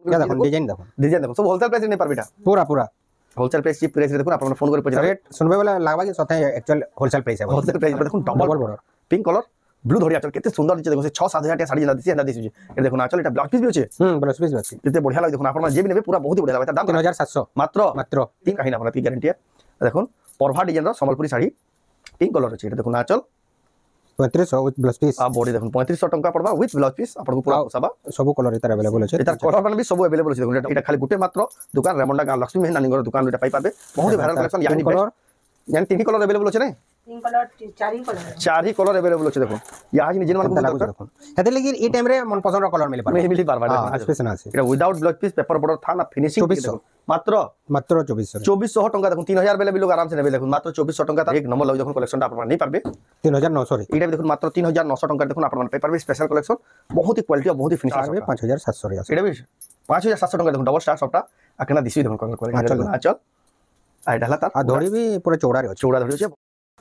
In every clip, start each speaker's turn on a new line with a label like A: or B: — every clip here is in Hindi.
A: क्या देखो डिजाइन देखो सब होलसेल प्राइस नहीं पारबिटा
B: पूरा पूरा
A: होलसेल प्राइस चीप प्राइस देखो आपण फोन कर पछा
B: रेट सुनबे वाला लागबा कि सते एक्चुअल होलसेल प्राइस है
A: होलसेल प्राइस देखो double
B: border
A: pink colour blue धड़ी आचल केते सुंदर दिसे देखो से 6-7 हजार साड़ी जला दिसे एंदा दिसे ए देखो आचल एटा ब्लाउज पीस भी अछि
B: ब्लाउज पीस भी अछि
A: केते बढ़िया लागे देखो आपण जे भी नेबे पूरा बहुत ही बढ़िया लागे दाम
B: 3700
A: मात्र
B: मात्र
A: 3 काहिना आपण की गारंटी है देखो परभा डिजाइन रो संबलपुरी साड़ी पिंक कलर अछि एटा देखो आचल
B: 3500 विथ ब्लाउज पीस
A: आ बॉडी देखो 3500 टंका पड़बा विथ ब्लाउज पीस आपण को पूरा पोसाबा
B: सब कलर इतर अवेलेबल अछि
A: इतर कलर माने भी सब अवेलेबल अछि देखो एटा खाली गुटे मात्र दुकान रेमंडा गांव लक्ष्मी मेहन नानी दुकान एटा पाई पाबे बहुत ही वायरल कलेक्शन यानी कलर यानी तीन कलर अवेलेबल अछि नै
C: तीन कलर चार ही
A: कलर अवेलेबल अछि देखो या आज जिन मान को
B: देखो हेते लेकिन ई टाइम रे मन पसंद रो कलर मिली पार
A: मिली पार
B: हां स्पेशल अछि
A: एटा without blouse piece paper border था ना फिनिशिंग देखो मात्र 2400 टंका देखो 3000 बेले भी लोग आराम से नेबे देखो मात्र 2400 टंका एक नंबर लग देखो कलेक्शन आपण नहीं पाबे
B: 3900 रे
A: एटा देखो मात्र 3900 टंका देखो आपण पे पाबे स्पेशल कलेक्शन बहुत ही क्वालिटी और बहुत ही फिनिशिंग
B: 5700 रे
A: एटा भी 5700 टंका देखो डबल स्टार सबटा आकना दिसी देखो कलर चल आ ढाला तार
B: आ धोड़ी भी पूरा चौड़ा रे
A: चौड़ा धोड़ी छै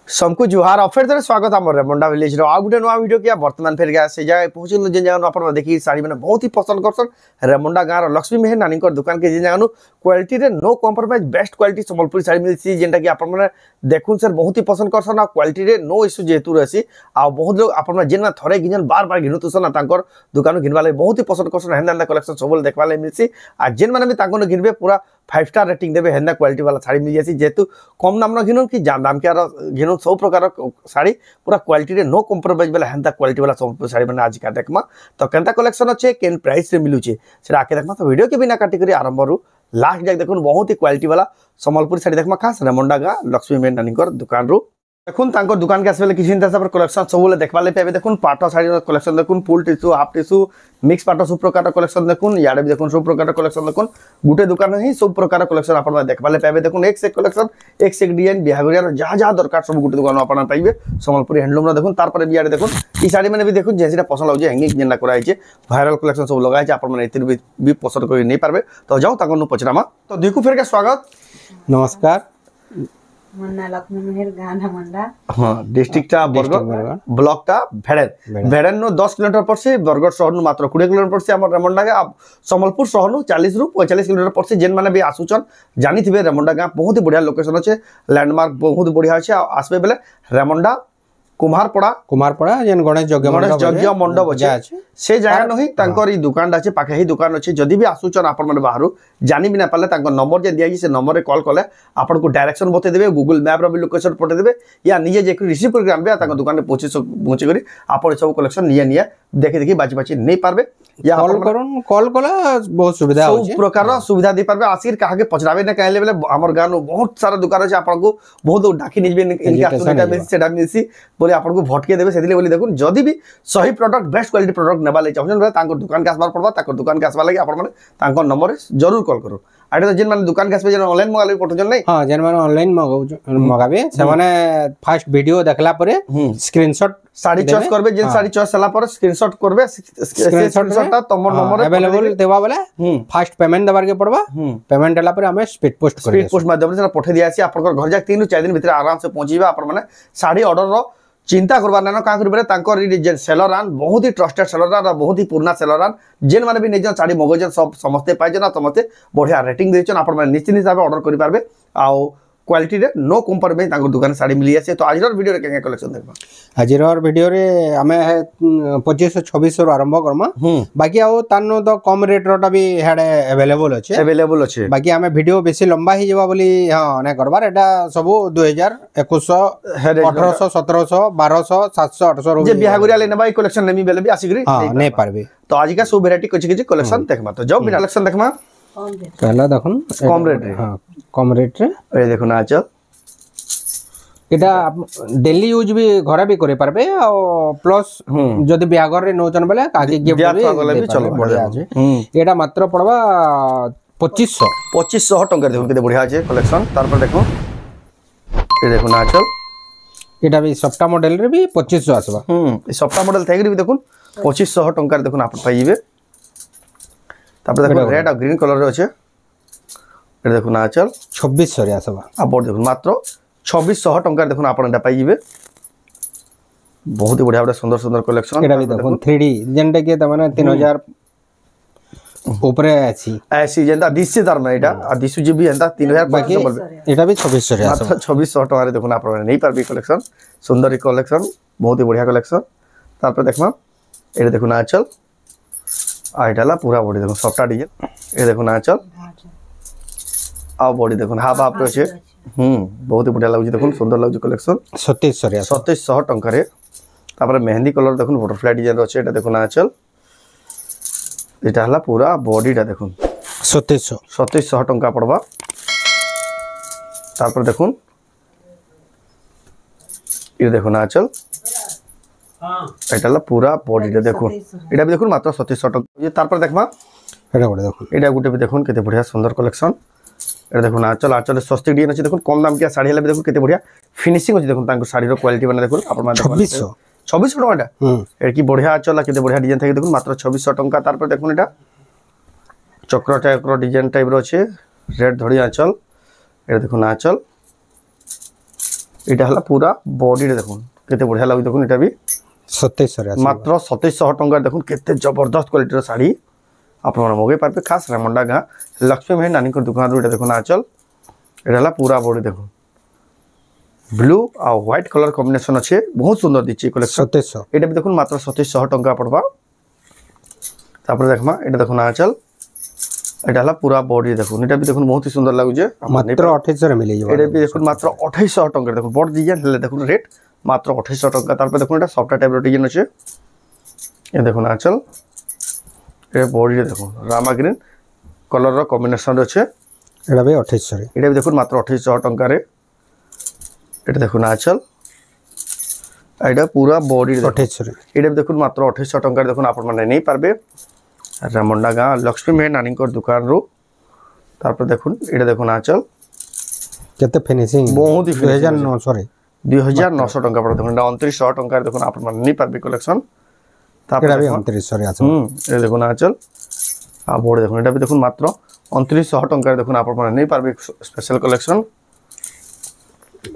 A: सबको जुहार ऑफर तरह स्वागत हमर रेमंडा विलेज रो आ गुटे नवा वीडियो के वर्तमान फेर गया से जाय पहुंचल जे जान अपन देखि साड़ी माने बहुत ही पसंद करसन रेमंडा गांव रो लक्ष्मी मेहन नानी कर दुकान के जे जानु क्वालिटी रे no compromise best quality Sambalpuri sari मिलसी जेंटा कि अपन माने देखुन सर बहुत ही पसंद करसन आ क्वालिटी रे नो इश्यू जेतु रहसी आ बहुत लोग अपन माने जेना थरे गिजन बार बार घिनु तुसन तांकर दुकान घिनवा ले बहुत ही पसंद करसन हेंदा कलेक्शन सबल देखवा ले मिलसी आ जेन माने भी तांको घिनबे पूरा 5 स्टार रेटिंग देबे हेंदा क्वालिटी वाला साड़ी मिल जासी जेतु कम दाम न घिनु कि दाम के घिनु सब प्रकार साड़ी पूरा क्वालिटी रे नो कॉम्प्रोमाइज वाला हेंता क्वालिटी वाला सब साड़ी माने आज का देखमा तो केनता कलेक्शन अच्छे केन प्राइस रे मिलुचे सेरा आके देखमा तो वीडियो के बिना काटी करी आरंभ रु लास्ट जाक देखुन बहुत ही क्वालिटी वाला संबलपुरी साड़ी देखमा खास रेमंडा गा लक्ष्मी मेहन नानी कर दुकान रु देखुन तांको दुकान के आसबेले किछि हिसाब पर कलेक्शन सबले देखबा ले पेबे देखुन पाटो साड़ी कलेक्शन देखुन full tissue half tissue mix पाटो सब प्रकार कलेक्शन देखुन याडे भी देखुन सब प्रकार कलेक्शन देखुन गुटे दुकान ही सब प्रकार कलेक्शन आपण देखबा ले पेबे देखुन एक से कलेक्शन एक से डिजाइन बिहागरिया जहां जहां दरकार सब गुटे दुकान आपण पाइबे संबलपुरी हैंडलूम रो देखुन तार पर भी याडे देखुन ई साड़ी माने भी देखुन जेसिटा पसंद लाउजे हैंगिंग जेना करा है वायरल कलेक्शन सब लगाय आपण माने इतिर भी पसंद करि नहीं पारबे तो जाओ ताको नु पचरामा तो देखु फिर के स्वागत
B: नमस्कार
C: मन्ना लक्ष्मी मेहर गान हमंडा
A: हां डिस्ट्रिक्ट ता बरगड़ ब्लॉक ता भेड़न नो 10 किलोमीटर पड़से बरगड़ शहर नु मात्र 20 किलोमीटर पड़से हमर रेमंडा गा संबलपुर शहर नु 40 रु 45 किलोमीटर पड़से जेन माने भी आसुचन जानि थिबे रेमंडा गा बहुत ही बढ़िया लोकेशन अछि लैंडमार्क बहुत बढ़िया अछि आसबे बेले रेमंडा कुमारपड़ा जेन गणेश यज्ञ मंडप अछि से जगह नहीं तांकर ई दुकान अछि पाखे ही दुकान अछि जदी भी आसुचन आपण माने बाहरु जानि बिना पाले तांकर नंबर जे दिया से नंबर रे कॉल कले आपण को डायरेक्शन बते देबे गूगल मैप रो भी लोकेशन पठे देबे या निजे जे रिसीव करके आनबे तांकर दुकान रे पहुंचे करी आपण सब कलेक्शन निया देखि बाजी नहीं पारबे या
B: कॉल कला बहुत सुविधा होछि
A: सब प्रकार सुविधा दे पारबे आसिर काहे के पचराबे न कहले बेले हमर गांव नो बहुत सारा दुकान अछि आपण को बहुत डाकी निजबे इनका सुविधा मिलसी सेडा मिलसी बोले आपण को भटके देबे सेदिले बोली देखुन जदी भी सही प्रोडक्ट बेस्ट क्वालिटी प्रोडक्ट नेबा ले चाहछन बे तांको दुकान के आसबार पड़बा ताको दुकान के आसबा लागि आपण माने तांको नंबर जरूर कॉल करो आडे जिन माने दुकान के आसबे जन ऑनलाइन मंगा ले पठजन नै
B: हां जन माने ऑनलाइन मंगाबे से माने फर्स्ट वीडियो देखला परे स्क्रीनशॉट
A: साड़ी चॉइस करबे जेन साड़ी चॉइस सला पर स्क्रीनशॉट करबे स्क्रीनशॉट तमर नंबर
B: अवेलेबल देबा वाला फर्स्ट पेमेंट देबार के पड़बा पेमेंट देला पर हमें स्पीड पोस्ट
A: माध्यम से पठे दिया छी आपन घर जाक 3 4 दिन भीतर आराम से पहुंचीबा आपन माने साड़ी ऑर्डर रो चिंता करबा ना का करबे तांकर जेन सेलर आन बहुत ही ट्रस्टेड सेलर आन बहुत ही पुराना सेलर आन जेन माने भी निजन साड़ी मगजन सब समझते पाइजन आ समझते बढ़िया रेटिंग देचन आपन माने निश्चित हिसाब ऑर्डर करि पारबे आ क्वालिटी रे नो कॉम्प्रोमाइज तांको दुकान साड़ी मिली आसे तो आजर वीडियो रे केके कलेक्शन देखबा
B: आजर वीडियो रे हमें 2500 2600 रो आरंभ करमा बाकी आ तानो तो कम रेट रोटा भी हेडे अवेलेबल अछि बाकी हमें वीडियो बेसी लंबा ही जेबा बोली हां नै करबार एटा सब 2000 2100 1800 1700 1200 700 800
A: जे बिहागुरिया ले नबाई कलेक्शन नेमी बेले भी आसिगरी
B: हां नै पारबे
A: तो आज का सब वैरायटी कुछ कलेक्शन देखमा तो जब बिना कलेक्शन देखमा
B: पहला देखुन
A: कम रेट रे
B: हां कम रेट रे
A: ए देखुन आचल
B: एटा डेली यूज भी घरे भी करे पारबे आ प्लस जदी बियागर रे नोचन बेले काकी गिफ्ट भी चलो बढ़िया আছে एटा मात्र पड़बा 2500
A: टंका देखो केते बढ़िया আছে कलेक्शन तार पर देखो ए देखो ना चल
B: एटा भी सप्ता मॉडल रे भी 2500 आसबा
A: ए सप्ता मॉडल थाइगरी भी देखो 2500 टंका देखो आप पाइबे तापर देखो रेड और ग्रीन कलर रे আছে ए देखो ना चल
B: 2600 रे आसबा
A: आप देखो मात्र 2600 टंका देखो आपण एटा पाइबे बहुत ही बढ़िया सुंदर सुंदर कलेक्शन
B: एटा भी देखो 3D जेंटे के त माने 3000 ऊपर ऐसी
A: ऐसी जेंता दिसছে तार में एटा आ दिसु जे भी एंता 3000
B: बाकी एटा भी 2600 रे आसो
A: मात्र 2600 टका रे देखुन आपण नहीं पारबी कलेक्शन सुंदर ही कलेक्शन बहुत ही बढ़िया कलेक्शन तार पर देखमा एटा देखुन आंचल आ एटाला पूरा बॉडी देखुन सफ्टा डिजाइन ए देखुन आंचल आ बॉडी देखुन हाफ हाफ रे छे बहुत ही बढ़िया लागु देखुन सुंदर लागु कलेक्शन
B: 2700 रे
A: 2700 टका रे तापर मेहंदी कलर देखुन बटरफ्लाई डिजाइन रो छे एटा देखुन आंचल एटा हला पूरा बॉडीटा देखुन 2700 टका पड़बा तापर देखुन ये देखुन आंचल एटा हला पूरा बॉडीटा देखुन एटा भी देखुन मात्र 2700 टका ये तापर देखमा एटा गुटे भी देखुन केते बढ़िया सुंदर कलेक्शन एटा देखुन आंचल सस्ती डिजाइन अछि देखुन कम दाम के साड़ी हला भी देखुन केते बढ़िया फिनिशिंग अछि देखुन तांको साड़ी रो क्वालिटी बने देखुन आपण मा 2600 टका एटा की बढ़िया आंचल केते बढ़िया डिजाइन थाके देखुन मात्र 2600 टका तार पर देखुन एटा चक्र टाइप रो डिजाइन टाइप रो छे रेड धड़ी आंचल एटा देखुन आंचल एटा हला पूरा बॉडी रे देखुन केते बढ़िया लागु देखुन एटा भी
B: 2700 रे
A: मात्र 2700 टका देखुन केते जबरदस्त क्वालिटी रो साड़ी आपण मगे पारबे खास रेमुंडा गां लक्ष्मी मेहर नानी को दुकान रो एटा देखुन आंचल एटा हला पूरा बॉडी देखुन ब्लू आ व्हाइट कलर कॉम्बिनेशन अच्छे बहुत सुंदर दिछि कलेक्शन
B: 2700
A: एटा भी देखुन मात्र 2700 टका पड़बा तापर देखमा एटा देखुन आंचल एटा हला पूरा बॉडी देखुन एटा भी देखुन बहुत ही सुंदर लागु जे
B: मात्र 2800 रे मिले जे
A: एटा भी देखुन मात्र 2800 टका देखुन बॉडी डिजाइन हले देखुन रेट मात्र 2800 टका तार पर देखुन एटा सॉफ्ट टाइप रो डिजाइन अछि ए देखुन आंचल ए बॉडी देखुन रामा ग्रीन कलर रो कॉम्बिनेशन अछि
B: एटा भी 2800 रे
A: एटा भी देखुन मात्र 2800 टका रे एटा देखुन आंचल एटा पूरा बॉडी
B: 2800 रे
A: एटा भी देखुन मात्र 2800 टका रे देखुन आपण माने नहीं पारबे रेमुंडा गां लक्ष्मी मेहर नानी को दुकान रो तार पर देखुन एटा देखुन आंचल
B: केते फिनिशिंग
A: बहुत ही
B: 2900 रे
A: 2900 टका पर देखुन 2900 टका देखुन आपण माने नहीं पारबे कलेक्शन
B: एटा भी 2900 रे आसो
A: ए देखुन आंचल आ बॉडी देखुन एटा भी देखुन मात्र 2900 टका देखुन आपण माने नहीं पारबे स्पेशल कलेक्शन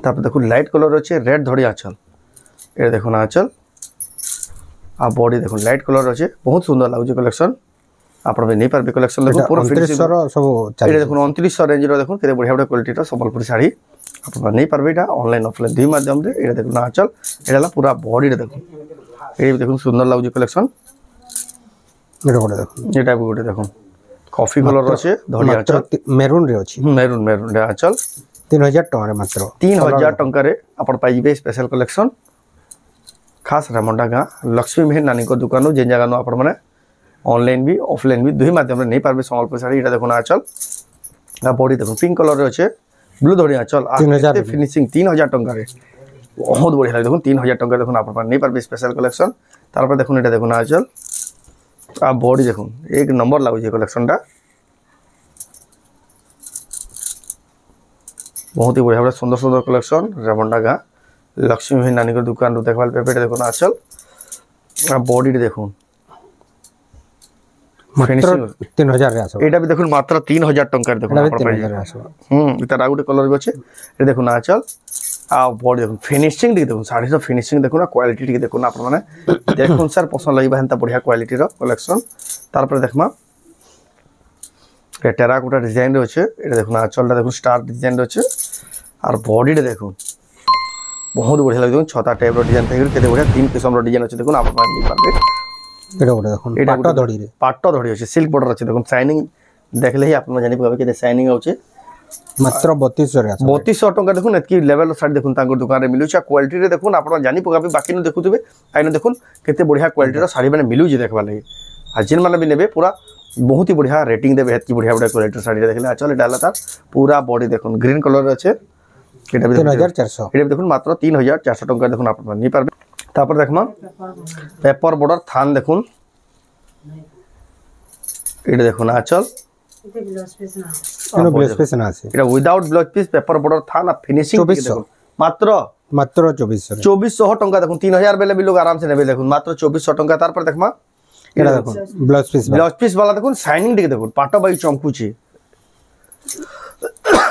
A: तापर देखुन लाइट कलर अछि रेड धड़ी आंचल ए देखुन आंचल आ बॉडी देखुन लाइट कलर अछि बहुत सुंदर लागु कलेक्शन आपण भी नहीं पारबे कलेक्शन देखुन पूरा
B: 2900 रो सब
A: ए देखुन 2900 रेंज रो देखुन केते बढ़िया बढ़िया क्वालिटी रो संबलपुरी साड़ी आपण नहीं पारबे एटा ऑनलाइन ऑफलाइन दुई माध्यम रे ए देखुन आंचल एला पूरा बॉडी रे देखुन ए देखुन सुंदर लागु कलेक्शन
B: एटा गोटे देखुन
A: एटा भी गोटे देखुन कॉफी कलर रो अछि धड़ी आंचल
B: मेरून रे अछि
A: मेरून रे आंचल
B: 3000 टका रे मात्र
A: 3000 टका रे आपण पाइबे स्पेशल कलेक्शन खास रेमुंडा गां लक्ष्मी मेहर नानी को दुकान जे जगह नो आपण माने ऑनलाइन भी ऑफलाइन भी दुई माध्यम रे नहीं पारबे संबलपुर साड़ी एटा देखुन आंचल आ बॉडी देखुन पिंक कलर रे अछि ब्लू धड़ी आंचल आ फिनिशिंग 3000 टका रे बहुत बढ़िया लागे देखुन 3000 टका देखुन आपण माने नहीं पारबे स्पेशल कलेक्शन तार पर देखुन एटा देखुन आंचल आ बॉडी देखुन एक नंबर लागु जे कलेक्शन टा बहुत ही बढ़िया सुंदर सुंदर कलेक्शन रेमुंडा गां लक्ष्मी मेहर नानी को दुकान रो देखवाल पेपेट देखुन आंचल आ बॉडी देखुन
B: मात्र 3000 रे आसो
A: एटा भी देखुन मात्र 3000 टका देखुन आपण
B: रे आसो
A: इता रागुटे कलर भी अछि ए देखुन आंचल आ बॉडी देखुन फिनिशिंग देखुन साड़ी रो फिनिशिंग देखुन क्वालिटी देखुन आपण माने देखुन सर पसंद लगिबा हंता बढ़िया क्वालिटी रो कलेक्शन तार पर देखमा ए टेराकोटा डिजाइन रे अछि ए देखुन आंचलटा देखुन स्टार डिजाइन रे अछि और बॉडी रे देखुन बहुत बढ़िया लगे छता टाइप रो डिजाइन थाके केते बढ़िया तीन किस्म रो डिजाइन अछि देखुन आपण माने पाबे
B: एटा गोटे देखुन
A: पाटो धड़ी अछि सिल्क बॉर्डर अछि देखुन शाइनिंग देखले ही आपण जानि पाबे केते शाइनिंग होछि
B: मात्र 3200 रे आसो
A: 3200 टका देखुन एतकी लेवल साड़ी देखुन तांको दुकान रे मिलुछ क्वालिटी रे देखुन आपण जानि पकाबे बाकी न देखुतबे आइनो देखुन केते बढ़िया क्वालिटी रो साड़ी माने मिलु जे देखबा लागि आ जिन माने भी नेबे पूरा बहुत ही बढ़िया रेटिंग देबे एतकी बढ़िया बढ़िया क्वालिटी साड़ी देखले आ चल डाला तार पूरा बॉडी देखुन ग्रीन कलर रे अछि केटा भी
B: 3400
A: एटा देखुन मात्र 3400 टका देखुन आपण नहीं पारबे तापर देखमा पेपर बॉर्डर थान देखुन एटा देखुन आंचल
B: ब्लाउज पीस ना আছে
A: এটা without blouse piece paper border থা না ফিনিশিং দেখুন মাত্র 2400 টাকা দেখুন 3000 বেলে भी लोग आराम से নেবে দেখুন মাত্র 2400 টাকা তারপর দেখমা
B: এটা দেখুন ব্লাউজ
A: পিস वाला দেখুন শাইনিং দেখে দেখুন পাটো বাই চমকুচি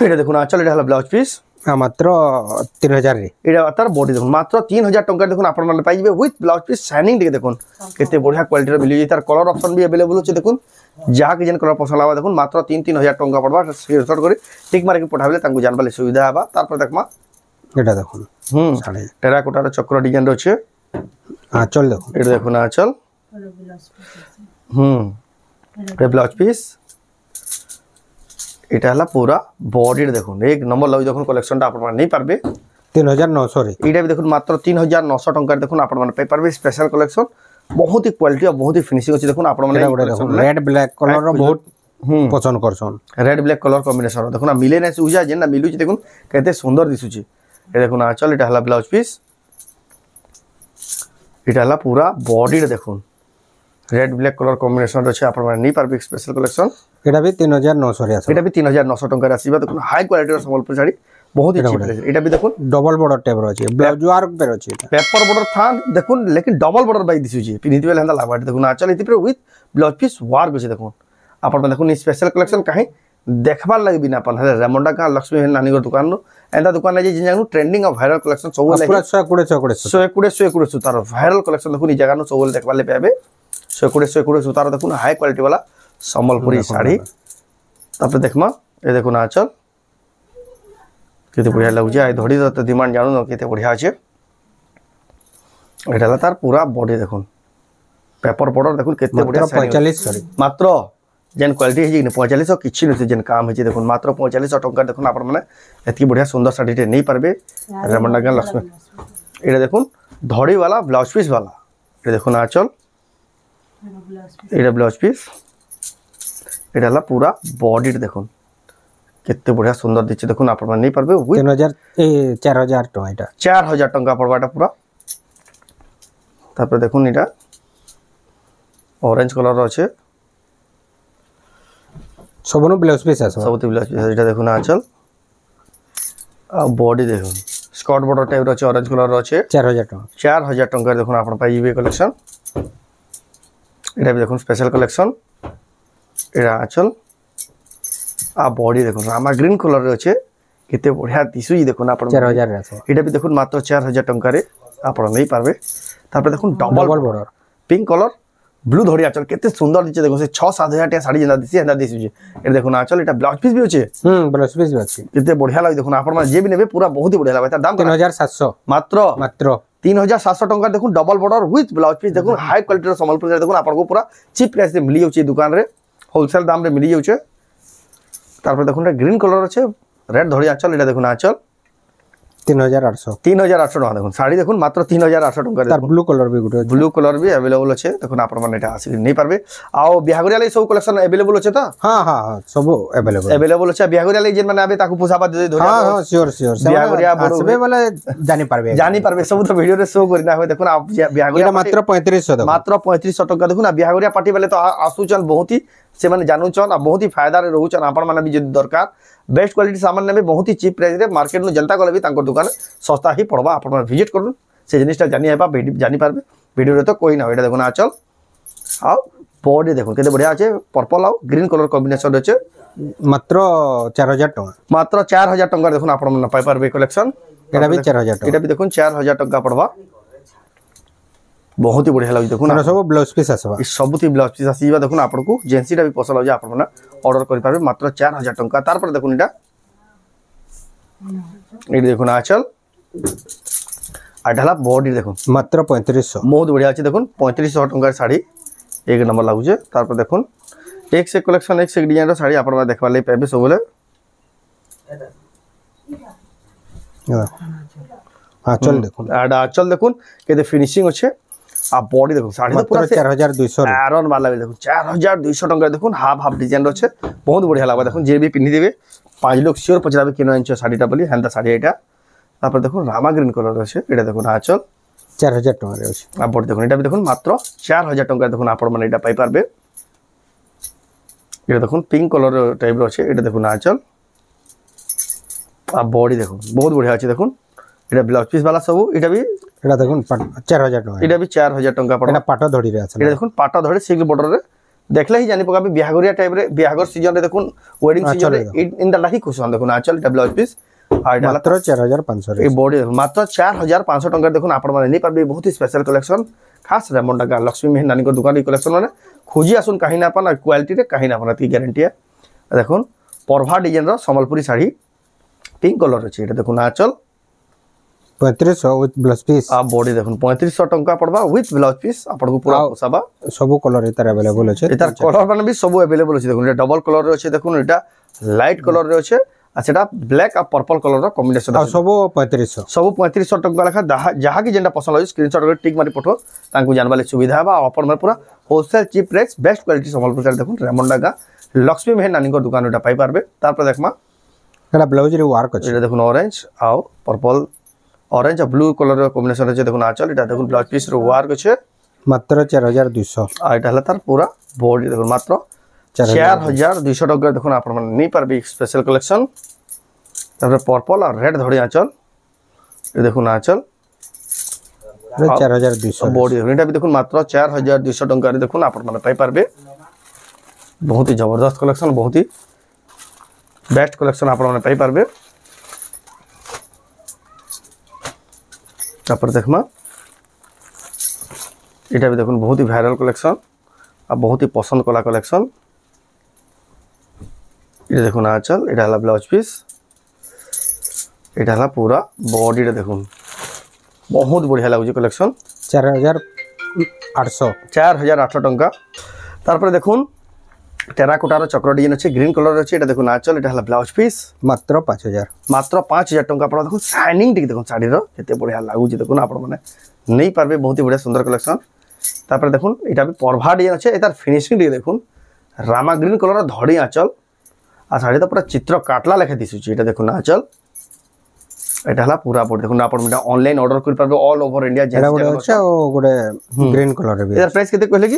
A: এটা দেখুন আঁচল এটা হলো ব্লাউজ পিস
B: মাত্র 3000 রে
A: এটা তার বডি দেখুন মাত্র 3000 টাকা দেখুন আপন মানে পাইবে উইথ ব্লাউজ পিস শাইনিং টিকে দেখুন কেতে বঢ়িয়া কোয়ালিটির মিলি তার কলর অপশন বি अवेलेबल আছে দেখুন যাহা কি যেন কলর পছন্দ হবে দেখুন মাত্র 3000 টাকা পড়বা স্ক্রিনশট করে ঠিক মারি পঠাইলে তাଙ୍କୁ জানবালে সুবিধা হবে তারপর দেখমা
B: এটা দেখুন
A: টেরাকোটার চক্র ডিজাইন রয়েছে
B: আঁচল দেখুন
A: এটা দেখুন আঁচল এটা ব্লাউজ পিস এটা হলা পুরা বডি দেখুন এক নম্বর লাগি দেখুন কালেকশনটা আপন মানে নেই পারবে
B: 3900 রে
A: এইটা দেখুন মাত্র 3900 টাকা দেখুন আপন মানে পাই পারবে স্পেশাল কালেকশন বহুত হি কোয়ালিটি আর বহুত হি ফিনিশিং আছে দেখুন আপন মানে
B: দেখুন রেড ব্ল্যাক কলর বহুত পছন্দ করছন
A: রেড ব্ল্যাক কলর কম্বিনেশন দেখুন মিলে না সুজা যেন মিলুছি দেখুন কেতে সুন্দর দিসুছি এ দেখুন আঁচল এটা হলা ব্লাউজ পিস এটা হলা পুরা বডি দেখুন রেড ব্ল্যাক কলর কম্বিনেশন আছে আপন মানে নেই পারবে স্পেশাল কালেকশন
B: এটা भी 3900 রে আছে
A: এটা भी 3900 টাকা আসিবা দেখুন হাই কোয়ালিটির সম্বলপুর শাড়ি बहुत ही चिप এটা भी দেখুন
B: ডবল বর্ডর টাইপ আছে ব্লাউজ ওয়ার্ক পের আছে
A: পেপার বর্ডর থান দেখুন लेकिन डबल बॉर्डर बाई दिसुची पिनिति बेले हंदा लागबा देखुन आचल इति पर विथ ब्लाउज पीस वार्क अछि देखुन आपन देखुन स्पेशल कलेक्शन काहे देखबार लागि बिना अपन हले रेमंडा का लक्ष्मी नानी को दुकान नो एंदा दुकान जे जिंजानु ट्रेंडिंग ऑफ वायरल कलेक्शन सब
B: पूरा 120
A: सुतार वायरल कलेक्शन देखुन इ जगह नो सब देखबार ले पाबे 120 सुतार देखुन हाई क्वालिटी वाला संबलपुरी साड़ी तब देखमा ए देखुन आचल केते बढ़िया लागुचे आइ धड़ी तो डिमांड जानू न केते बढ़िया আছে এটা তার পুরা বডি দেখুন পেপার বর্ডর দেখুন কেতে बढ़िया
B: 45 সরি
A: মাত্র যেন কোয়ালিটি হেজি 45 কিছু নছে যেন কাম হেজি দেখুন মাত্র 45 টাকা দেখুন আপন মানে এতকি बढ़िया সুন্দর শাড়িতে নেই পারবে রেমন্ডা গান লক্ষ্মী এটা দেখুন ধড়ি वाला ব্লাউজ পিস वाला এটা দেখুন আঁচল এটা ব্লাউজ পিস এটা হলা পুরা বডি দেখুন কেতে बढ़िया সুন্দর দিচ্ছে দেখুন আপন মানে নেই পারবে
B: 3000 4000 টাকা এটা
A: 4000 টাকা পড়বা এটা পুরা তারপর দেখুন এটা অরেঞ্জ কালার আছে
B: সবনো ব্লাউজ পিস আছে
A: সবতে ব্লাউজ পিস এটা দেখুন আঁচল আর বডি দেখুন স্কট বর্ডর টাইপ আছে অরেঞ্জ কালার আছে
B: 4000 টাকা
A: 4000 টাকা দেখুন আপন পাইবে কালেকশন এটা দেখুন স্পেশাল কালেকশন এটা আঁচল আর বডি দেখুন রামা গ্রিন কালার আছে কেতে बढ़िया দিসুই দেখুন আপন
B: 4000 রে আছে
A: এটা भी দেখুন মাত্র 4000 টাকা রে আপন নেই পারবে তারপর দেখুন double
B: border
A: pink colour blue ধরি আঁচল কেতে সুন্দর দিচ্ছে দেখুন সে 6-7 হাজার টাকা শাড়ি যেটা দিছি এন্ডা দিছি এটা দেখুন আঁচল এটা ব্লাউজ পিস भी আছে
B: ব্লাউজ পিস भी আছে
A: কেতে बढ़िया লাগে দেখুন আপন মানে যে भी নেবে পুরা বহুত ही बढ़िया লাগে তার দাম
B: 3700
A: মাত্র 3700 টাকা দেখুন double border with blouse piece দেখুন হাই কোয়ালিটির সম্বলপুর দেখুন আপনাকে পুরা চিপ প্রাইস রে মিলি যাচ্ছে দোকান রে হোলসেল দাম রে মিলি যাচ্ছে তারপর দেখুন এটা গ্রিন কালার আছে রেড ধরি আঁচল এটা দেখুন আঁচল 3800 টাকা দেখুন শাড়ি দেখুন মাত্র 3800 টাকা
B: তার ব্লু কালার भी গুড
A: ব্লু কালার भी अवेलेबल আছে দেখুন আপন মানে এটা আসি নাই পারবে আও বিহাগরিয়া লাই সব কালেকশন अवेलेबल আছে তো
B: হ্যাঁ হ্যাঁ সব अवेलेबल
A: আছে বিহাগরিয়া লাই যেন মানে আবে তাকু পোছাবা দে ধরি
B: হ্যাঁ হ্যাঁ সিওর
A: বিহাগরিয়া
B: আসবে বলে জানি পারবে
A: সব তো ভিডিও রে শো করি না হয় দেখুন বিহাগরিয়া
B: এটা মাত্র 3500 টাকা
A: মাত্র 3500 টাকা দেখুন বিহাগরিয়া পার্টি বেলে তো আসুচন বহুত ही से माने जानूचन आ बहुत ही फायदा रे रहउचन आपण माने भी जदी दरकार बेस्ट क्वालिटी सामान नेबे बहुत ही चीप प्राइस रे मार्केट नु जनता गले भी तांको दुकान सस्ता ही पड़बा आपण माने विजिट करू से जिनिसटा जानि हेबा जानि पारबे वीडियो रे तो कोई ना एटा देखुन आचल आ बॉडी देखुन केते बढ़िया আছে पर्पल आ ग्रीन कलर कॉम्बिनेशन আছে
B: मात्र 4000 টাকা
A: मात्र 4000 টাকা দেখুন आपण माने पाई पारबे कलेक्शन
B: এটা भी 4000 টাকা
A: এটা भी देखुन 4000 टाका पड़बा बहुत ही बढ़िया लगे देखुन
B: सब ब्लाउज पीस आसबा
A: ई सबथि ब्लाउज पीस आसीबा देखुन आपन को जेंसीटा भी पसंद हो जाय आपन माने ऑर्डर करि पारबे मात्र 4000 टाका तार पर देखुन इटा एडी देखुन आचल आढाला बॉडी देखुन
B: मात्र 3500
A: बहुत बढ़िया अछि देखुन 3500 टाका साड़ी एक नंबर लागु छे तार पर देखुन एक से कलेक्शन एक से डिजाइन रो साड़ी आपन माने देखबा ले पाबे सब बोले
B: आचल देखुन
A: आचल देखुन केते फिनिशिंग अछि आ बॉडी देखो साड़ी तो पूरा
B: 4200
A: आयरन वाला भी देखो 4200 टका देखो हाफ डिजाइन रो छे बहुत बढ़िया लागबा देखो जे भी पिन्ही देबे पांच लोग श्योर पचराबे केनो इंच साड़ीटा बोली हेंदा साड़ी एटा तापर देखो रामा ग्रीन कलर रो छे एटा देखो आचल
B: 4000 टका रे अछि
A: आ बॉडी देखो एटा भी देखो मात्र 4000 टका देखो आपण माने एटा पाई पारबे एटा देखो पिंक कलर टाइप रो छे एटा देखो आचल आ बॉडी देखो बहुत बढ़िया अछि देखो एटा ब्लाउज पीस वाला सब एटा भी
B: এটা দেখুন 4000 টাকা
A: এটা भी 4000 টাকা পড়ে
B: এটা পাটা ধরি রে আছে
A: এটা দেখুন পাটা ধরে সিগল বর্ডর রে দেখলে ही जानि पकाबे बिहागरिया टाइप रे बिहागर सीजन रे देखुन वेडिंग सीजन रे इन द लाही कुछ देखुन आचल এটা ब्लाउज पीस
B: मात्र 4500 रे
A: ए बॉडी मात्र 4500 टंका देखुन आपण माने नहीं पाबे बहुत ही स्पेशल कलेक्शन खास रेमंड का लक्ष्मी मेहर नानी को दुकान की कलेक्शन माने खोजी आसुन कहीं ना पाना क्वालिटी रे कहीं ना पाना की गारंटी है देखुन परभा डिजाइन रो संबलपुरी साड़ी पिंक कलर अछि एटा देखुन आंचल
B: 3500 विथ ब्लाउज पीस
A: आ बॉडी देखुन 3500 टंका पड़बा विथ ब्लाउज पीस आपण को पूरा पोसाबा
B: सब कलर इतार अवेलेबल अछि
A: इतार कलर माने भी सब अवेलेबल अछि देखुन एटा डबल कलर रे अछि देखुन एटा लाइट कलर रे अछि आ सेटा ब्लैक आ पर्पल कलर रो कॉम्बिनेशन
B: आ सब 3500
A: सब 3500 टंका लेखा जहा की जेंटा पसंद हो स्क्रीनशॉट कर टिक मारी पठो तांकू जानबाले सुविधा बा अपन में पूरा wholesale cheap price best quality Sambalpur side देखुन रेमंडा का लक्ष्मी मेहर नानी को दुकान एटा पाई पारबे तार पर देखमा
B: एटा ब्लाउज रे वर्क अछि
A: एटा देखुन ऑरेंज आ पर्पल ऑरेंज और ब्लू कलर रो कॉम्बिनेशन अछि देखुन आंचल एटा देखुन ब्लाउज पीस रो वर्क अछि
B: मात्र 4200
A: आ एटा हला तार पूरा बॉडी देखुन मात्र 4200 टका देखुन आपण मन नहीं पारबे स्पेशल कलेक्शन तापर पर्पल और रेड धड़ी आंचल ये देखुन आंचल
B: 4200
A: बॉडी एटा भी देखुन मात्र 4200 टका रे देखुन आपण मन पाई पारबे बहुत ही जबरदस्त कलेक्शन बहुत ही बेस्ट कलेक्शन आपण मन पाई पारबे तापर देखमा एटा भी देखुन बहुत ही वायरल कलेक्शन आ बहुत ही पसंद कला कलेक्शन ये देखुन आंचल एटा हला ब्लाउज पीस एटा हला पूरा बॉडी रे देखुन बहुत बढ़िया लागुची कलेक्शन 4800 टंका तार पर देखुन टेराकोटार चक्र डिजाइन अछि ग्रीन कलर अछि एटा देखुन आंचल एटा हला ब्लाउज पीस
B: मात्र 5000
A: टंका पड़ा देखुन शाइनिंग टिक देखुन साड़ी रो केते बढ़िया लागुची देखुन आपण माने नहीं पारबे बहुत ही बढ़िया सुंदर कलेक्शन तार पर देखुन एटा भी परभा डिजाइन अछि एतार फिनिशिंग टिक देखुन रामा ग्रीन कलर धड़ी आंचल आ साड़ी तो पूरा चित्र काटला लेखे दिसुची एटा देखुन आंचल एटा हला पूरा बॉडी देखुन आपण मेटा ऑनलाइन ऑर्डर कर पारबे ऑल ओवर इंडिया
B: एटा गोटे अच्छा ओ गोटे ग्रीन कलर रे
A: एतार प्राइस केते कहले की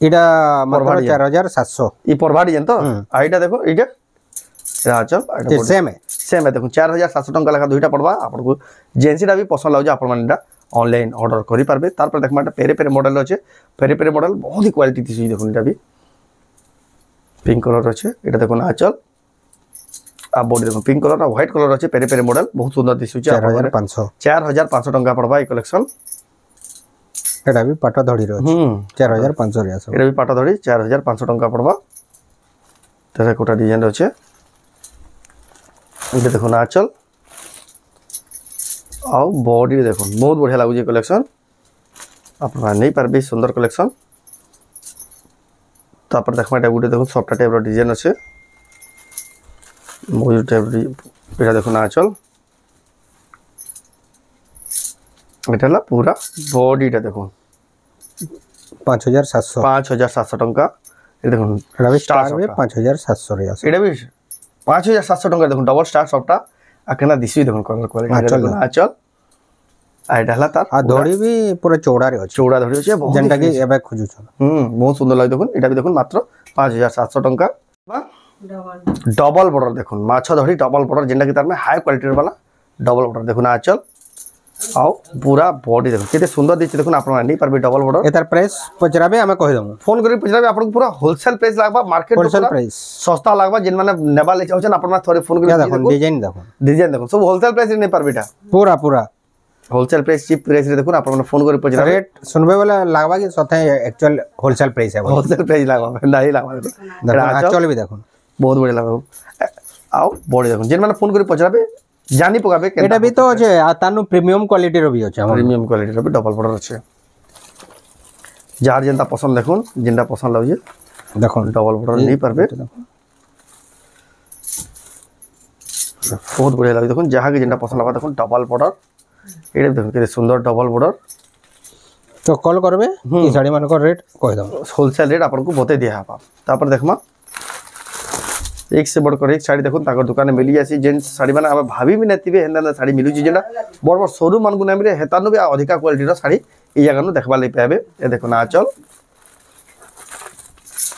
B: एटा मात्र 4700
A: ई परभा डिजाइन तो आ एटा देखो एटा आंचल
B: सेम
A: है देखो 4700 टंका लेखा दुईटा पड़वा आपण को जेंसीटा भी पसंद लागो आपण मानेटा ऑनलाइन ऑर्डर करि पारबे तार पर देखमाटा पेरे पेरे मॉडल अछि पेरे पेरे मॉडल बहुत ही क्वालिटी दिसि देखो एटा भी पिंक कलर अछि एटा देखो आंचल आ बॉडी देखो पिंक कलर आ व्हाइट कलर अछि पेरे पेरे मॉडल बहुत सुंदर दिसु 4500 टंका पड़वा ई कलेक्शन
B: एटा भी पाटा धड़ी रो 4500 रे आसो
A: एटा भी पाटा धड़ी 4500 टंका पड़वा तेरे कोटा डिजाइन रो अछि ये देखो आंचल आ बॉडी देखो बहुत बढ़िया लागु जे कलेक्शन आप नहीं पारबे सुंदर कलेक्शन तापर देखमा एटा गुटे देखो सॉफ्ट टाइप रो डिजाइन अछि मोज टाइप एटा देखो आंचल एटाला पूरा बॉडीटा देखो 5700 टंका ए देखो
B: एटा भी स्टार में 5700 रे आसो
A: एटा भी 5700 टंका देखो डबल स्टार सॉफ्टा आकेना दिसि देखो कलर क्वालिटी आंचल आ एटा हला तार
B: आ धड़ी भी पूरा चौड़ा रे अछि
A: चौड़ा धड़ी अछि
B: जेंटा कि एबे खोजु छ
A: बहुत सुंदर लाग देखो एटा भी देखो मात्र 5700 टंका डबल बॉर्डर देखो माछा धड़ी डबल बॉर्डर जेंटा कि तार में हाई क्वालिटी वाला डबल बॉर्डर देखो आंचल आओ पूरा बॉडी देखो केते सुंदर दिछि देखो आपण नहीं पारबे डबल बॉर्डर
B: एतार प्राइस पचराबे हमें कहि दमु
A: फोन करी पचराबे आपण पूरा होलसेल प्राइस लागबा मार्केट
B: होलसेल प्राइस
A: सस्ता लागबा जेन माने नेबा ले चाहछन आपण थोड़े फोन करी
B: देखो डिजाइन देखो
A: सब होलसेल प्राइस रे नहीं पारबेटा
B: पूरा
A: होलसेल प्राइस चीप प्राइस रे देखो आपण फोन करी पचराबे
B: रेट सुनबे वाला लागबा कि सथे एक्चुअल होलसेल प्राइस है
A: होलसेल प्राइस लागबा नहीं लागबा
B: देखो चल भी देखो
A: बहुत बढ़िया लागबा आओ बॉडी देखो जेन माने फोन करी पचराबे जानी पकाबे
B: एटा भी तो अछि आ तानु प्रीमियम क्वालिटी रो भी अछि
A: प्रीमियम क्वालिटी रो भी डबल बॉर्डर अछि जार जेंता पसंद देखुन जेंता पसंद लाउजे
B: देखो
A: डबल बॉर्डर नहीं पारबे बहुत बढ़िया लागे देखुन जहां के जेंटा पसंद लाबा देखुन डबल बॉर्डर एटा देखुन केते सुंदर डबल बॉर्डर
B: तो कॉल करबे ई साड़ी मान को रेट कहि दम
A: होलसेल रेट आपन को बते दिया हबा तापर देखमा एक से बढ़कर एक साड़ी देखो ताकर दुकान में मिली जासी जेन साड़ी माने अब भाभी भी नथिबे हेंदा साड़ी मिलु छी जेना बड़ बड़ शोरूम मान को ना मिले हेतानो भी अधिका क्वालिटी रो साड़ी ई जगह न देखबा ले पाबे ए देखो ना आंचल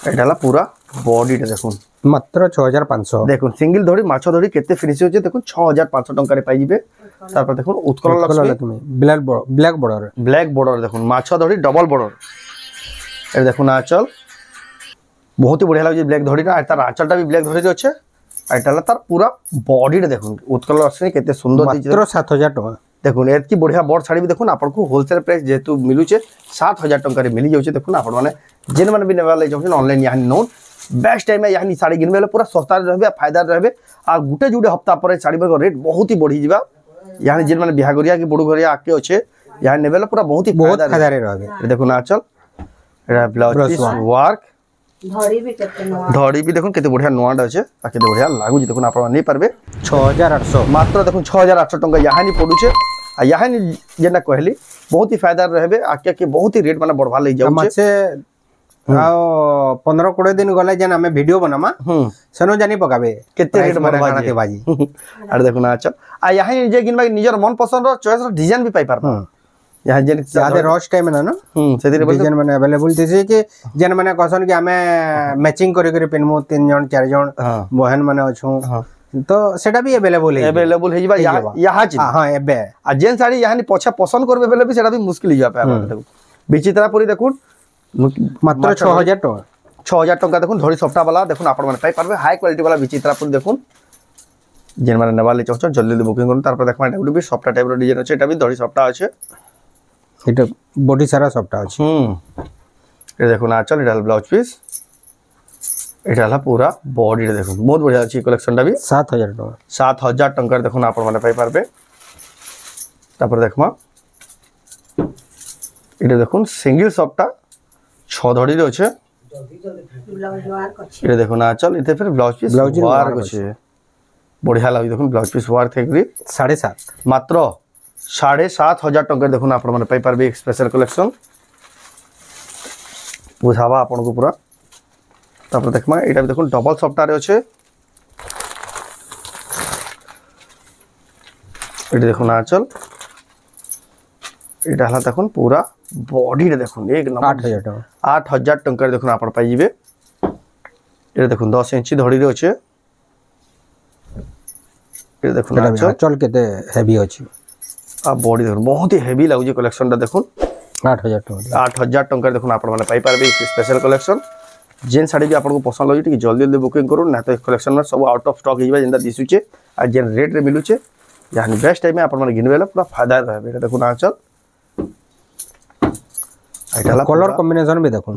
A: एटाला पूरा बॉडी देखो
B: मात्र 6500
A: देखो सिंगल धड़ी माछो धड़ी केते फिनिश होचे देखो 6500 टंका रे पाई जिबे तापर देखो उत्कल लक्ष्मी ब्लैक बॉर्डर देखो माछो धड़ी डबल बॉर्डर ए देखो ना आंचल बहुत ही बढ़िया लागे ब्लैक धड़ी ना तार आंचलटा भी ब्लैक धड़ी अच्छे एटा तार पूरा बॉडी रे देखुन उत्कल रश्मि केते सुंदर
B: मात्र 7000 टका
A: देखुन एतकी बढ़िया बड़ साड़ी भी देखुन आपन को होलसेल प्राइस जेतु मिलुचे 7000 टका रे मिली जाउचे देखुन आपन माने जेन माने भी नेबा ले जाउछन ऑनलाइन यानी नोन बेस्ट टाइम में यानी साड़ी गिनबे पूरा सस्ता रहबे फायदा रहबे आ गुटे जुडे हफ्ता पर साड़ी बर रेट बहुत ही बढ़ी जिबा यानी जेन माने बिहागरिया की बड़ू घरिया आके अच्छे यानी नेबे पूरा बहुत
B: फायदा रे रहबे
A: देखुन आचल एटा ब्लाउज पीस वर्क धड़ी भी देखुन केते बढ़िया नोआड अच्छे आ केते बढ़िया लागु देखुन आपण नै पारबे
B: 6800
A: मात्र देखुन 6800 टका याहानी पडुचे आ याहानी जेना कहली बहुत ही फायदा रहबे आके के बहुत ही रेट माने बढ़वा ले जाउ
B: छे आ 15-20 दिन गले जेन हमें वीडियो बनामा सनो जानी पकाबे
A: केते रेट बढ़वा दे बाजी आर देखुन आछ आ याहानी जे गिनबा निजर मन पसंद रो चॉइस रो डिजाइन भी पाई पार यहाँ जेन
B: आधे रश टाइम ना
A: सेतिर
B: डिजाइन माने अवेलेबल दिसे कि जेन माने कहसन कि हमें मैचिंग करि करि पेनमु 3 जन 4 जन बहन माने अछु तो सेटा भी अवेलेबल
A: है जिबा यहाँ छी
B: हां एबे
A: आ जेन साड़ी यहाँ पछा पसंद करबे बेले भी सेटा भी मुश्किल ही जाबे आपन देखु विचित्रापुरी देखुन
B: मात्र 6000 टका
A: 6000 टका देखुन धड़ी सफ्टा वाला देखुन आपन माने पाई पारबे हाई क्वालिटी वाला विचित्रापुरी देखुन जेन माने नेबाले चाहछन जल्दी बुकिंग करन तार पर देखमा एटा भी सफ्टा टाइप रो डिजाइन अछि एटा भी धड़ी सफ्टा अछि
B: এটা বডি সারা সবটা আছে
A: এটা দেখুন আঁচল এটা ব্লাউজ পিস এটা হলা পুরা বডি দেখুন বহুত বড়িয়া আছে কালেকশনটা भी
B: 7000 টাকা
A: 7000 টাকার দেখুন আপন মানে পাই পারবে তারপর দেখমা এটা দেখুন সিঙ্গেল সবটা 6 ধড়ির আছে
C: ব্লাউজ ওয়ার্ক আছে
A: এটা দেখুন আঁচল এতে ফির ব্লাউজ পিস ওয়ার্ক আছে বড়িয়া লাগি দেখুন ব্লাউজ পিস ওয়ার্ক থেকরি
B: 7.5
A: মাত্র 7500 टका देखुन आपण माने पाई पारबे स्पेशल कलेक्शन बुझावा आपण को पूरा तापर देखमा एटा भी देखुन डबल सफ्टा रे अछि एटा देखुन आचल एटा हला देखुन पूरा बॉडी रे देखुन एक नंबर
B: 8000 टका
A: 8000 टका देखुन आपण पाई जिवे एटा देखुन 10 इंच धड़ी रे अछि एटा देखुन
B: आचल केते हेवी अछि
A: आ बॉडी देखो बहुत ही हेवी लागु कलेक्शन टा देखुन
B: 8000 टका
A: 8000 टका देखुन आपण माने पाई पारबे स्पेशल कलेक्शन जेन साड़ी भी आपण को पसंद होई टिक जल्दी जल्दी बुकिंग करू ना तो कलेक्शन में सब आउट ऑफ स्टॉक हिबा जेंदा दिसुचे आ जेन रेट रे मिलुचे यानी बेस्ट टाइम में आपण माने गिनबेला पूरा फायदा रहबे एटा देखुन आचल
B: एटा कलर कॉम्बिनेशन भी देखुन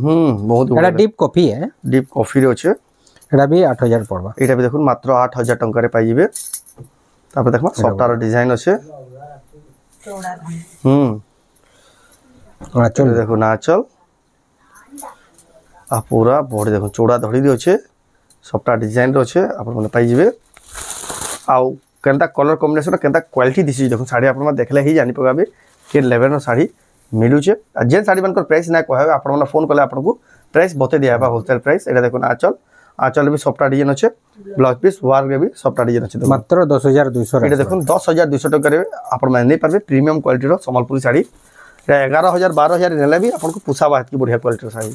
A: बहुत
B: एटा डीप कॉफी है
A: डीप कॉफी रे अछि
B: एटा भी 8000 पड़बा
A: एटा भी देखुन मात्र 8000 टका रे पाई जिवे तापर देखमा सफ्टार डिजाइन अछि आचल देखो ना आचल आ पूरा बॉडी देखो चौड़ा धड़ी रे अछि सबटा डिजाइन रे अछि आपण माने पाई जिवे आ केनता कलर कॉम्बिनेशन केनता क्वालिटी दिसि देखो साड़ी आपण माने देखले ही जानि पगाबे के लेवल रो साड़ी मिलुचे आ जेन साड़ी बनकर प्राइस ना कहबे आपण माने फोन करले आपण को प्राइस बते दियाबा होलसेल प्राइस एटा देखो ना आचल आचल भी सबटा डिजाइन अछि ब्लाउज पीस वार के भी सबटा डिजाइन अछि
B: मात्र 10200
A: एटा देखो 10200 टका रे आपण माने नै पारबे प्रीमियम क्वालिटी रो संबलपुरी साड़ी 11000 12000 नेले भी आपण को पुसाबा की बढ़िया क्वालिटी रो साड़ी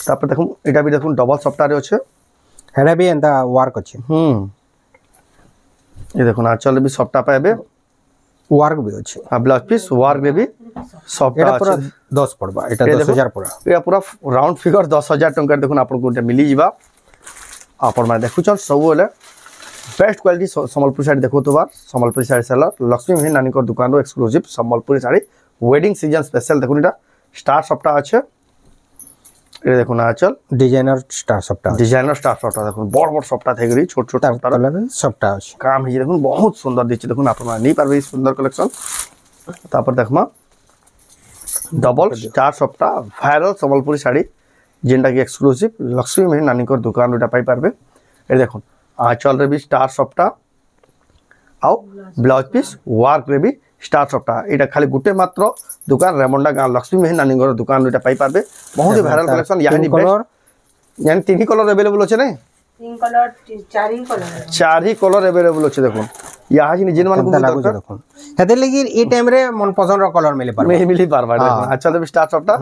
A: तापर देखो एटा भी देखो डबल सफ्टा रे अछि
B: हेडा भी एंता वर्क अछि
A: ये देखो ना चल भी सफ्टा पाबे
B: वर्क भी अछि
A: आ ब्लाउज पीस वर्क रे भी सफ्टा
B: एटा पूरा 10 पड़बा एटा 10000 पूरा
A: ये पूरा राउंड फिगर 10000 टका देखो आपण को मिली जिबा आपण माने देखु चल सब होले बेस्ट क्वालिटी संबलपुरी साड़ी देखो तो बार संबलपुरी साड़ी सेलर लक्ष्मी मेहन नानी को दुकान रो exclusive Sambalpuri sari wedding season special देखो एटा स्टार सफ्टा अछि ए देखो ना चल
B: डिजाइनर स्टार सफ्टा
A: देखो बड़ बड़ सफ्टा थेगरी छोट छोट सफ्टा
B: लेवे सफ्टा अछि
A: काम हे देखो बहुत सुंदर दिछि देखो आपण माने नै पारबे सुंदर कलेक्शन तापर देखमा डबल स्टार सफ्टा वायरल संबलपुरी साड़ी जेंटा की एक्सक्लूसिव लक्ष्मी मेहन नानी को दुकान उटा पाई पारबे ए देखो आंचल रे भी स्टार सफ्टा आउ ब्लाउज पीस वर्क रे भी स्टार सफ्टा एटा खाली गुटे मात्र दुकान रेमंडा गांव लक्ष्मी मेहन नानी को दुकान उटा पाई पारबे बहुत ही वायरल कलेक्शन यानी कलर यानी तीन ही कलर अवेलेबल होचे नै
C: तीन कलर
A: चार ही कलर अवेलेबल होचे देखो यहाँ जी जेन मान को
B: देखो हेते लगी ई टाइम रे मन पसंद रो कलर
A: मिली पारबा अच्छा तो स्टार सफ्टा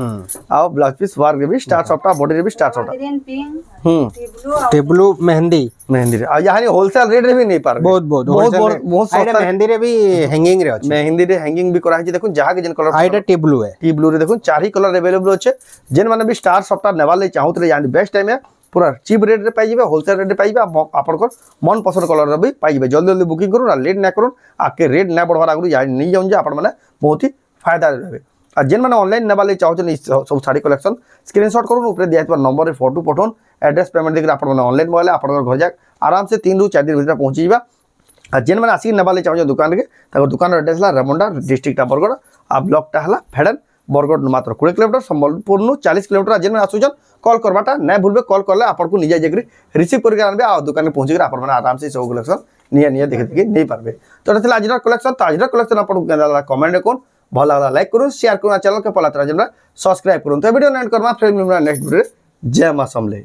A: आ ब्लाउज पीस वर्क रे भी स्टार सफ्टा बॉडी रे भी स्टार सफ्टा
C: ग्रीन पिंक
B: टेब्लू मेहंदी
A: रे आ यहाँ होलसेल रेट रे भी नहीं पारबे
B: बहुत सस्ता मेहंदी रे भी हैंगिंग रे अछि
A: मेहंदी रे हैंगिंग भी करा है देखो जहां के जेन कलर
B: आइडा टेब्लू रे
A: देखो चार ही कलर अवेलेबल होचे जेन माने भी स्टार सफ्टा नेवा ले चाहत रे यानी बेस्ट टाइम है पूरा चीप रेट रे पाइबे होलसेल रेट रे पाइबे आपनकर मन पसंद कलर भी पाइबे जल्दी जल्दी बुकिंग करू लेट ना करू आके रेट ना बढ़वार आगु नहीं जाऊँ जे आपण मैंने बहुत ही फायदा रहे आ जेन मैंने ऑनलाइन नेबाले चाहते सब शाड़ी कलेक्शन स्क्रीनशॉट करूँ ऊपर दिया नंबर फोटो पठाउन एड्रेस पेमेंट देखिए आप ऑनलाइन मोबाइल आप घर जाए आराम से 3 ରୁ 4 दिन भीतर पहुँची जावा आ जेन मैंने आसिक नेबाले चाहते दुकान के दुकान एड्रेस है रेमुंडा डिस्ट्रिक्ट बरगड़ आ ब्लॉकटा है फेडन बरगड़ मात्र 20 किलोमीटर संबलपुर 40 किलोमीटर जेन मैंने आसुचन कॉल करवाटा ना भूलबे कॉल करले आपको निजे जाकर रिसीव करके आनबे आ दुकान में पहुँच आप आराम से सब कलेक्शन निये देखिए नहीं पारबे तो आज कलेक्शन तो आज कलेक्शन आपको कमेंट कौन भल लगा लाइक करूँ शेयर करूँ चैनल के पहला तरह सब्सक्राइब करूँ तो वीडियो एंड करवा फिर नेक्स्ट वीडियो जय मां समले।